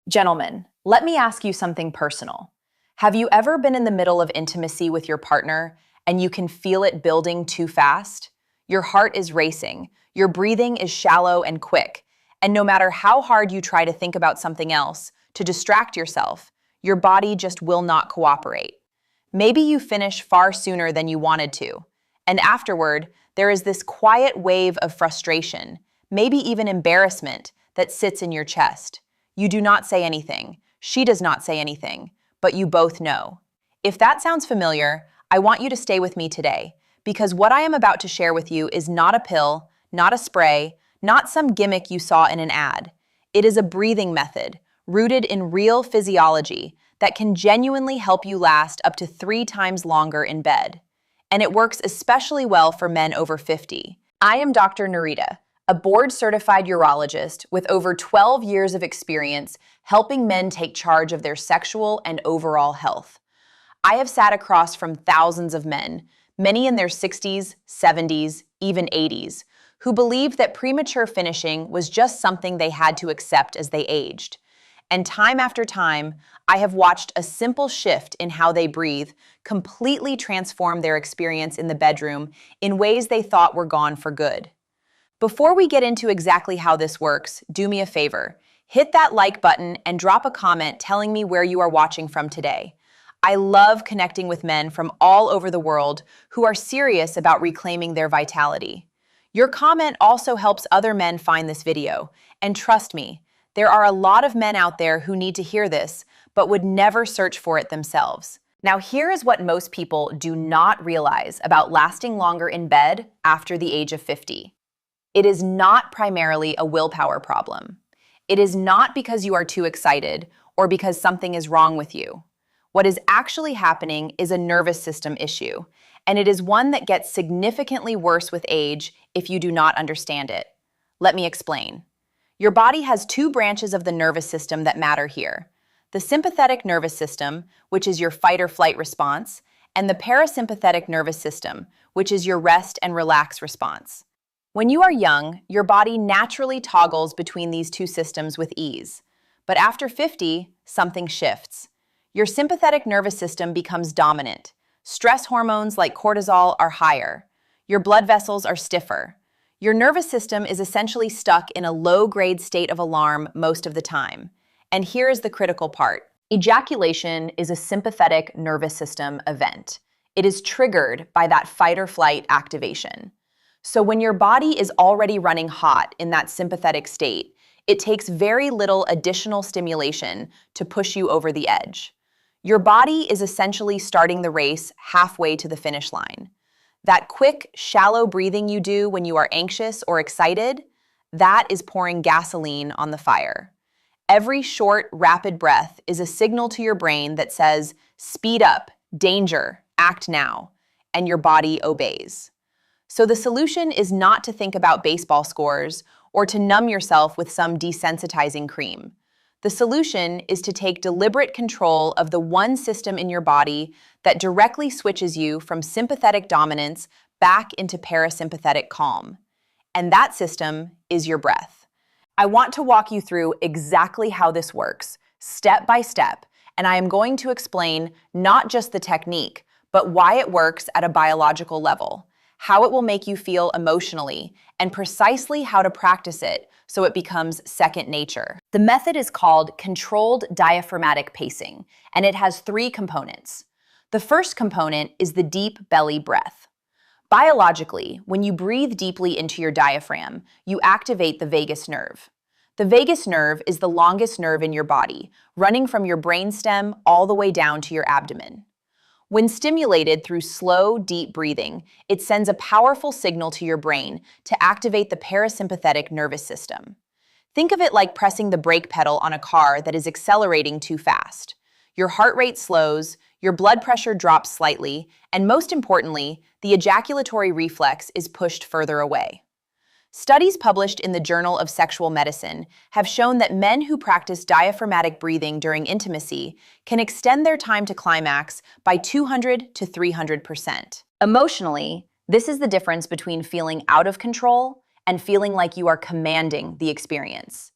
Gentlemen, let me ask you something personal. Have you ever been in the middle of intimacy with your partner and you can feel it building too fast? Your heart is racing, your breathing is shallow and quick, and no matter how hard you try to think about something else, to distract yourself, your body just will not cooperate. Maybe you finish far sooner than you wanted to, and afterward, there is this quiet wave of frustration, maybe even embarrassment, that sits in your chest. You do not say anything. She does not say anything, but you both know. If that sounds familiar, I want you to stay with me today, because what I am about to share with you is not a pill, not a spray, not some gimmick you saw in an ad. It is a breathing method, rooted in real physiology, that can genuinely help you last up to 3 times longer in bed. And it works especially well for men over 50. I am Dr. Narita, a board-certified urologist with over 12 years of experience helping men take charge of their sexual and overall health. I have sat across from thousands of men, many in their 60s, 70s, even 80s, who believed that premature finishing was just something they had to accept as they aged. And time after time, I have watched a simple shift in how they breathe completely transform their experience in the bedroom in ways they thought were gone for good. Before we get into exactly how this works, do me a favor. Hit that like button and drop a comment telling me where you are watching from today. I love connecting with men from all over the world who are serious about reclaiming their vitality. Your comment also helps other men find this video, and trust me, there are a lot of men out there who need to hear this, but would never search for it themselves. Now, here is what most people do not realize about lasting longer in bed after the age of 50. It is not primarily a willpower problem. It is not because you are too excited or because something is wrong with you. What is actually happening is a nervous system issue, and it is one that gets significantly worse with age if you do not understand it. Let me explain. Your body has 2 branches of the nervous system that matter here. The sympathetic nervous system, which is your fight or flight response, and the parasympathetic nervous system, which is your rest and relax response. When you are young, your body naturally toggles between these 2 systems with ease. But after 50, something shifts. Your sympathetic nervous system becomes dominant. Stress hormones like cortisol are higher. Your blood vessels are stiffer. Your nervous system is essentially stuck in a low-grade state of alarm most of the time. And here is the critical part. Ejaculation is a sympathetic nervous system event. It is triggered by that fight or flight activation. So when your body is already running hot in that sympathetic state, it takes very little additional stimulation to push you over the edge. Your body is essentially starting the race halfway to the finish line. That quick, shallow breathing you do when you are anxious or excited, that is pouring gasoline on the fire. Every short, rapid breath is a signal to your brain that says, speed up, danger, act now, and your body obeys. So the solution is not to think about baseball scores or to numb yourself with some desensitizing cream. The solution is to take deliberate control of the one system in your body that directly switches you from sympathetic dominance back into parasympathetic calm. And that system is your breath. I want to walk you through exactly how this works, step by step, and I am going to explain not just the technique, but why it works at a biological level, how it will make you feel emotionally, and precisely how to practice it so it becomes second nature. The method is called controlled diaphragmatic pacing, and it has 3 components. The first component is the deep belly breath. Biologically, when you breathe deeply into your diaphragm, you activate the vagus nerve. The vagus nerve is the longest nerve in your body, running from your brainstem all the way down to your abdomen. When stimulated through slow, deep breathing, it sends a powerful signal to your brain to activate the parasympathetic nervous system. Think of it like pressing the brake pedal on a car that is accelerating too fast. Your heart rate slows, your blood pressure drops slightly, and most importantly, the ejaculatory reflex is pushed further away. Studies published in the Journal of Sexual Medicine have shown that men who practice diaphragmatic breathing during intimacy can extend their time to climax by 200 to 300%. Emotionally, this is the difference between feeling out of control and feeling like you are commanding the experience.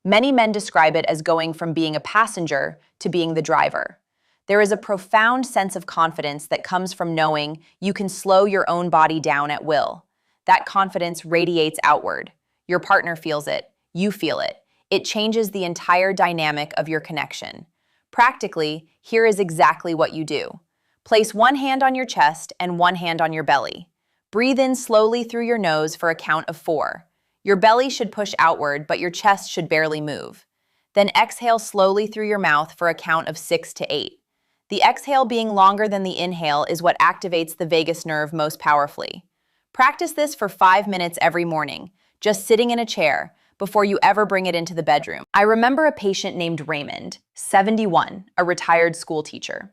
Many men describe it as going from being a passenger to being the driver. There is a profound sense of confidence that comes from knowing you can slow your own body down at will. That confidence radiates outward. Your partner feels it. You feel it. It changes the entire dynamic of your connection. Practically, here is exactly what you do. Place one hand on your chest and one hand on your belly. Breathe in slowly through your nose for a count of 4. Your belly should push outward, but your chest should barely move. Then exhale slowly through your mouth for a count of 6 to 8. The exhale being longer than the inhale is what activates the vagus nerve most powerfully. Practice this for 5 minutes every morning, just sitting in a chair, before you ever bring it into the bedroom. I remember a patient named Raymond, 71, a retired school teacher.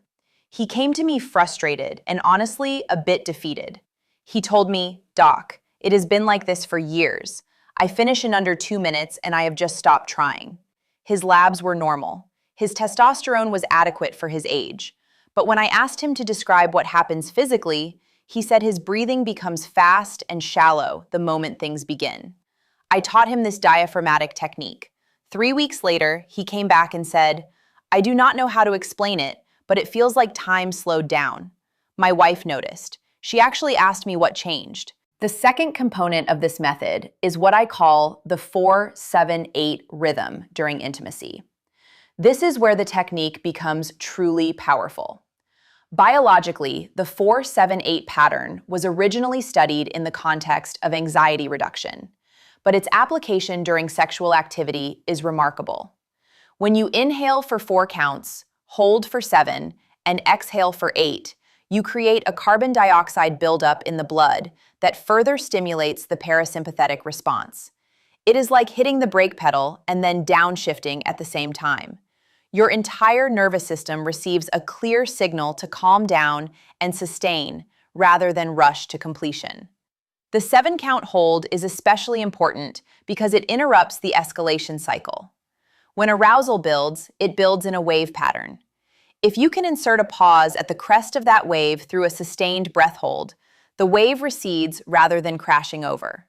He came to me frustrated and honestly a bit defeated. He told me, "Doc, it has been like this for years. I finish in under 2 minutes and I have just stopped trying." His labs were normal. His testosterone was adequate for his age. But when I asked him to describe what happens physically, he said his breathing becomes fast and shallow the moment things begin. I taught him this diaphragmatic technique. 3 weeks later, he came back and said, "I do not know how to explain it, but it feels like time slowed down." My wife noticed. She actually asked me what changed. The second component of this method is what I call the 4-7-8 rhythm during intimacy. This is where the technique becomes truly powerful. Biologically, the 4-7-8 pattern was originally studied in the context of anxiety reduction, but its application during sexual activity is remarkable. When you inhale for 4 counts, hold for 7, and exhale for 8, you create a carbon dioxide buildup in the blood that further stimulates the parasympathetic response. It is like hitting the brake pedal and then downshifting at the same time. Your entire nervous system receives a clear signal to calm down and sustain rather than rush to completion. The 7-count hold is especially important because it interrupts the escalation cycle. When arousal builds, it builds in a wave pattern. If you can insert a pause at the crest of that wave through a sustained breath hold, the wave recedes rather than crashing over.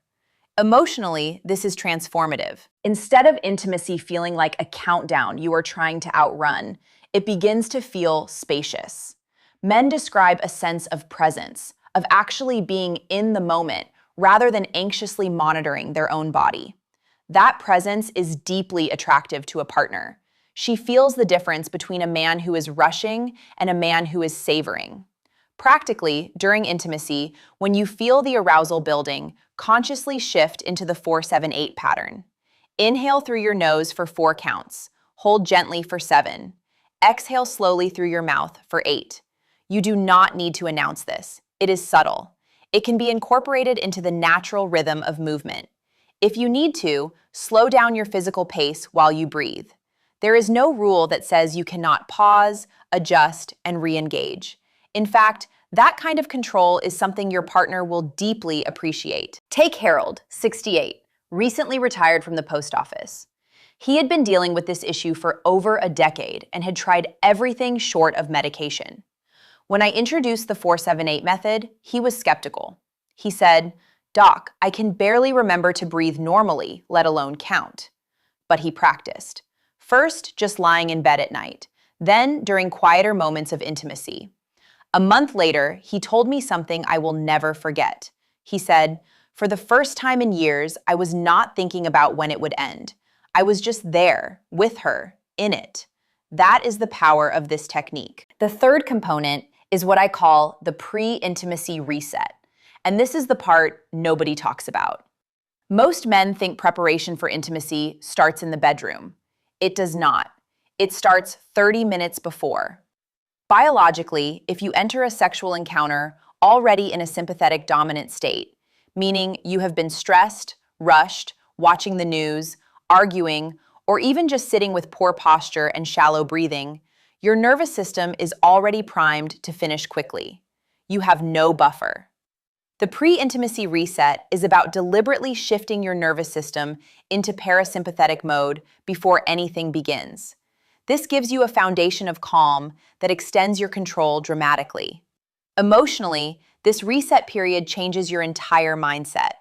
Emotionally, this is transformative. Instead of intimacy feeling like a countdown you are trying to outrun, it begins to feel spacious. Men describe a sense of presence, of actually being in the moment, rather than anxiously monitoring their own body. That presence is deeply attractive to a partner. She feels the difference between a man who is rushing and a man who is savoring. Practically, during intimacy, when you feel the arousal building, consciously shift into the 4-7-8 pattern. Inhale through your nose for 4 counts. Hold gently for 7. Exhale slowly through your mouth for 8. You do not need to announce this. It is subtle. It can be incorporated into the natural rhythm of movement. If you need to, slow down your physical pace while you breathe. There is no rule that says you cannot pause, adjust, and re-engage. In fact, that kind of control is something your partner will deeply appreciate. Take Harold, 68, recently retired from the post office. He had been dealing with this issue for over a decade and had tried everything short of medication. When I introduced the 4-7-8 method, he was skeptical. He said, "Doc, I can barely remember to breathe normally, let alone count." But he practiced. First, just lying in bed at night, then during quieter moments of intimacy. A month later, he told me something I will never forget. He said, "For the first time in years, I was not thinking about when it would end. I was just there, with her, in it." That is the power of this technique. The third component is what I call the pre-intimacy reset. And this is the part nobody talks about. Most men think preparation for intimacy starts in the bedroom. It does not. It starts 30 minutes before. Biologically, if you enter a sexual encounter already in a sympathetic dominant state, meaning you have been stressed, rushed, watching the news, arguing, or even just sitting with poor posture and shallow breathing, your nervous system is already primed to finish quickly. You have no buffer. The pre-intimacy reset is about deliberately shifting your nervous system into parasympathetic mode before anything begins. This gives you a foundation of calm that extends your control dramatically. Emotionally, this reset period changes your entire mindset.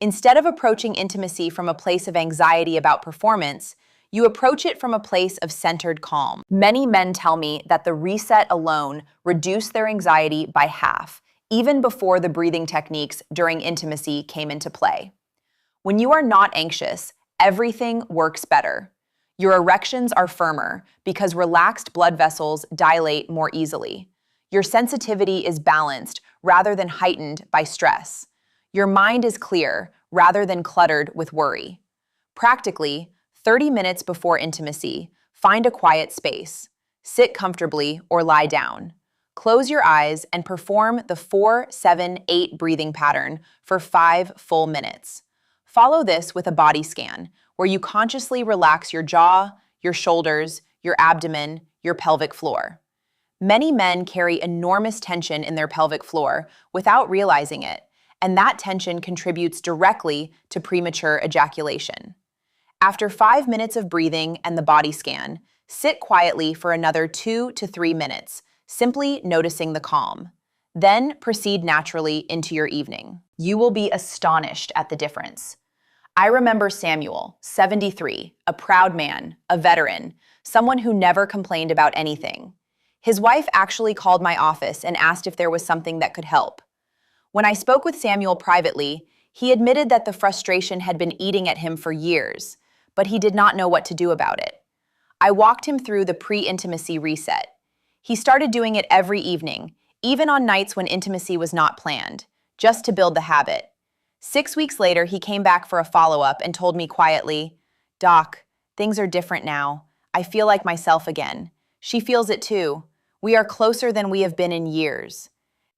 Instead of approaching intimacy from a place of anxiety about performance, You approach it from a place of centered calm. Many men tell me that the reset alone reduced their anxiety by half, even before the breathing techniques during intimacy came into play. When you are not anxious, everything works better. Your erections are firmer because relaxed blood vessels dilate more easily. Your sensitivity is balanced rather than heightened by stress. Your mind is clear rather than cluttered with worry. Practically, 30 minutes before intimacy, find a quiet space. Sit comfortably or lie down. Close your eyes and perform the 4-7-8 breathing pattern for 5 full minutes. Follow this with a body scan, where you consciously relax your jaw, your shoulders, your abdomen, your pelvic floor. Many men carry enormous tension in their pelvic floor without realizing it, and that tension contributes directly to premature ejaculation. After 5 minutes of breathing and the body scan, sit quietly for another 2 to 3 minutes, simply noticing the calm. Then proceed naturally into your evening. You will be astonished at the difference. I remember Samuel, 73, a proud man, a veteran, someone who never complained about anything. His wife actually called my office and asked if there was something that could help. When I spoke with Samuel privately, he admitted that the frustration had been eating at him for years, but he did not know what to do about it. I walked him through the pre-intimacy reset. He started doing it every evening, even on nights when intimacy was not planned, just to build the habit. 6 weeks later, he came back for a follow-up and told me quietly, "Doc, things are different now. I feel like myself again. She feels it too. We are closer than we have been in years."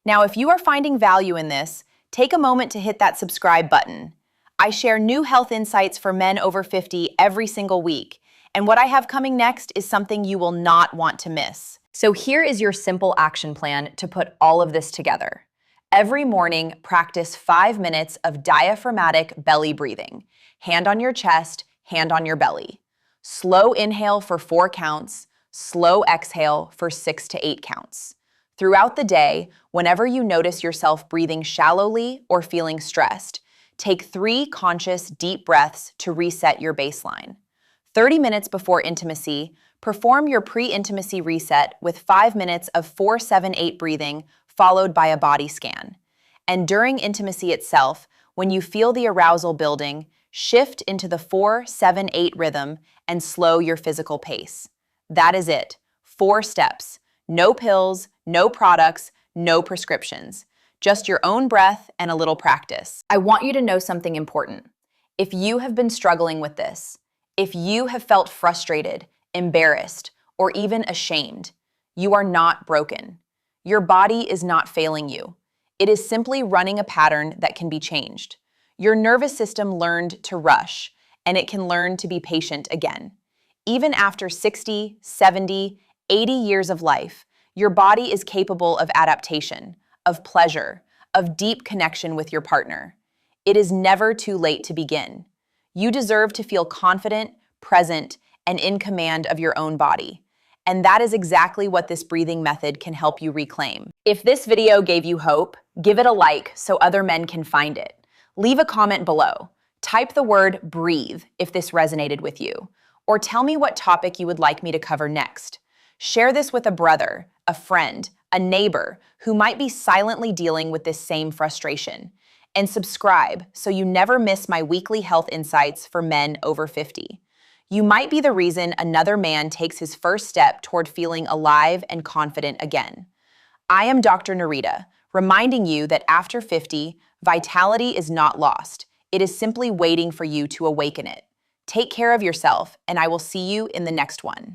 Now, if you are finding value in this, take a moment to hit that subscribe button. I share new health insights for men over 50 every single week, and what I have coming next is something you will not want to miss. So here is your simple action plan to put all of this together. Every morning, practice 5 minutes of diaphragmatic belly breathing. Hand on your chest, hand on your belly. Slow inhale for 4 counts, slow exhale for 6 to 8 counts. Throughout the day, whenever you notice yourself breathing shallowly or feeling stressed, take 3 conscious, deep breaths to reset your baseline. 30 minutes before intimacy, perform your pre-intimacy reset with 5 minutes of 4-7-8 breathing, followed by a body scan. And during intimacy itself, when you feel the arousal building, shift into the 4-7-8 rhythm and slow your physical pace. That is it. 4 steps. No pills, no products, no prescriptions. Just your own breath and a little practice. I want you to know something important. If you have been struggling with this, if you have felt frustrated, embarrassed, or even ashamed, you are not broken. Your body is not failing you. It is simply running a pattern that can be changed. Your nervous system learned to rush, and it can learn to be patient again. Even after 60, 70, 80 years of life, your body is capable of adaptation, of pleasure, of deep connection with your partner. It is never too late to begin. You deserve to feel confident, present, and in command of your own body. And that is exactly what this breathing method can help you reclaim. If this video gave you hope, give it a like so other men can find it. Leave a comment below. Type the word breathe if this resonated with you, or tell me what topic you would like me to cover next. Share this with a brother, a friend, a neighbor who might be silently dealing with this same frustration. And subscribe so you never miss my weekly health insights for men over 50. You might be the reason another man takes his first step toward feeling alive and confident again. I am Dr. Narita, reminding you that after 50, vitality is not lost. It is simply waiting for you to awaken it. Take care of yourself, and I will see you in the next one.